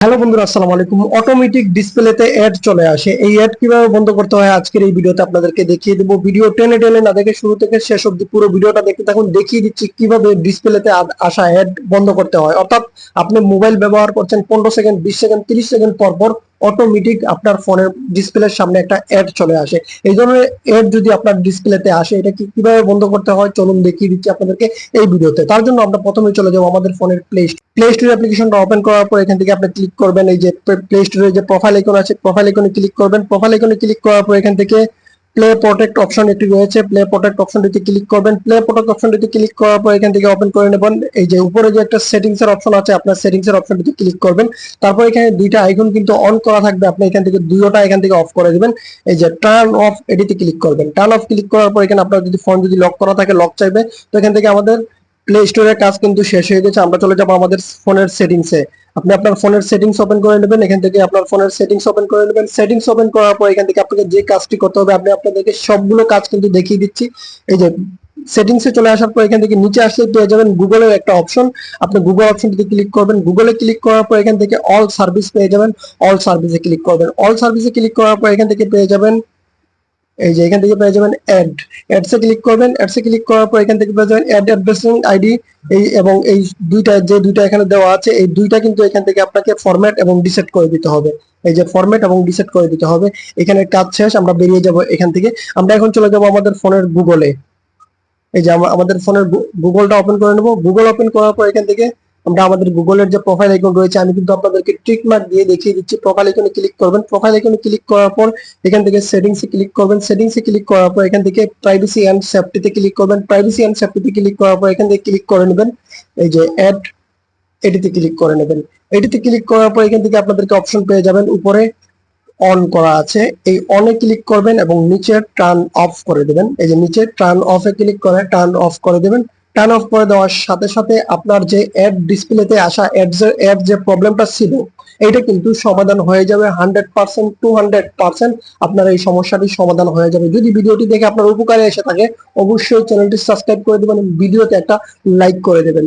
Hello বন্ধুরা, আসসালামু আলাইকুম। অটোমেটিক ডিসপ্লেতে অ্যাড চলে আসে, এই অ্যাড কিভাবে বন্ধ করতে হয় আজকের এই ভিডিওতে আপনাদেরকে দেখিয়ে দেবো। ভিডিও টেনে টেনে না দেখে শুরু থেকে শেষ অবধি পুরো ভিডিওটা দেখতে থাকুন, দেখিয়ে দিচ্ছি কিভাবে ডিসপ্লেতে আসা অ্যাড বন্ধ করতে হয়। অর্থাৎ আপনি মোবাইল ব্যবহার করছেন, 15 সেকেন্ড, 20 সেকেন্ড, 30 সেকেন্ড পর পর অটোমেটিক আপনার ফোনের ডিসপ্লের সামনে একটা অ্যাড চলে আসে। এই ধরনের অ্যাড যদি আপনার ডিসপ্লেতে আসে, এটা কিভাবে বন্ধ করতে হয় চলুন দেখিয়ে দিচ্ছি আপনাদেরকে এই ভিডিওতে। তার জন্য আমরা প্রথমে চলে যাবো আমাদের ফোনের প্লে স্টোর অ্যাপ্লিকেশনটা ওপেন করার পর এখান থেকে আপনি ক্লিক করবেন এই যে প্লে স্টোরের যে প্রোফাইল আইকন আছে, প্রোফাইল আইকনে ক্লিক করবেন। প্রোফাইল আইকনে ক্লিক করার পর এখান থেকে প্লে প্রোটেক্ট অপশন একটি রয়েছে, প্লে প্রোটেক্ট অপশনটিতে ক্লিক করবেন। প্লে প্রোটেক্ট অপশনটিতে ক্লিক করার পর এখান থেকে ওপেন করে নেবেন। এই যে উপরে যে একটা সেটিংস এর অপশন আছে, আপনার সেটিংস এর অপশনটিতে ক্লিক করবেন। তারপর এখানে দুইটা আইকন কিন্তু অন করা থাকবে, আপনি এখান থেকে দুইটা এখান থেকে অফ করে দিবেন। এই যে টার্ন অফ, এটিতে ক্লিক করবেন। টার্ন অফ ক্লিক করার পর এখানে আপনার যদি ফোন যদি লক করা থাকে, লক চাইবে, তো এখান থেকে আমাদের প্লে স্টোরের কাজ কিন্তু শেষ হয়ে গেছে। আমরা চলে যাবো আমাদের ফোনের সেটিংসে। আপনি আপনার ফোনের সেটিংস ওপেন করে নেবেন, এখান থেকে আপনার ফোনের সেটিংস ওপেন করে নেবেন। সেটিংস ওপেন করার পর এখান থেকে আপনাকে যে কাজটি করতে হবে, আমি আপনাদেরকে সবগুলো কাজ কিন্তু দেখিয়ে দিচ্ছি। এই যে সেটিংসে চলে আসার পর এখান থেকে নিচে আসলে পেয়ে যাবেন গুগলের একটা অপশন, আপনি গুগল অপশনটিতে ক্লিক করবেন। গুগলে ক্লিক করার পর এখান থেকে অল সার্ভিস পেয়ে যাবেন, অল সার্ভিসে ক্লিক করবেন। অল সার্ভিসে ক্লিক করার পর এখান থেকে পেয়ে যাবেন এই যে এখান থেকে পেয়ে যাবেন অ্যাডসে ক্লিক করবেন। অ্যাডসে ক্লিক করার পর এখান থেকে পেয়ে যাবেন অ্যাড অ্যাড্রেসিং আইডি। এই এবং এই দুইটা এখানে দেওয়া আছে, এই দুইটা কিন্তু এখান থেকে আপনাকে ফরম্যাট এবং ডিসেট করে দিতে হবে। এই যে ফরম্যাট এবং ডিসেট করে দিতে হবে। এখানে কাজ শেষ, আমরা বেরিয়ে যাব এখান থেকে। আমরা এখন চলে যাব আমাদের ফোনের গুগলে। এই যে আমাদের ফোনের গুগলটা ওপেন করে নেব। গুগল ওপেন করার পর এখান থেকে আমরা আমাদের গুগলের যে প্রোফাইল আইকন রয়েছে, আমি কিন্তু আপনাদেরকে টিক মার্ক দিয়ে দেখিয়ে দিচ্ছি। প্রোফাইল আইকনে ক্লিক করবেন। প্রোফাইল আইকনে ক্লিক করার পর এখান থেকে সেটিংসে ক্লিক করবেন। সেটিংসে ক্লিক করার পর এখান থেকে প্রাইভেসি এন্ড সেফটিতে ক্লিক করবেন। প্রাইভেসি এন্ড সেফটিতে ক্লিক করার পর এখান থেকে ক্লিক করে নেবেন এই যে অ্যাড, এটিতে ক্লিক করে নেবেন। এটিতে ক্লিক করার পর এখান থেকে আপনাদেরকে অপশন পেয়ে যাবেন, উপরে অন করা আছে, এই অনে ক্লিক করবেন এবং নিচে টার্ন অফ করে দেবেন। এই যে নিচে টার্ন অফে ক্লিক করে টার্ন অফ করে দেবেন। টার্ন অফ করে দেওয়ার সাথে সাথে আপনার যে অ্যাড ডিসপ্লেতে আসা অ্যাড যে প্রবলেমটা ছিল, এটা কিন্তু সমাধান হয়ে যাবে 100% 200%। আপনার এই সমস্যাটি সমাধান হয়ে যাবে। যদি ভিডিওটি দেখে আপনার উপকারে এসে থাকে, অবশ্যই চ্যানেলটি সাবস্ক্রাইব করে দেবেন, ভিডিওতে একটা লাইক করে দেবেন।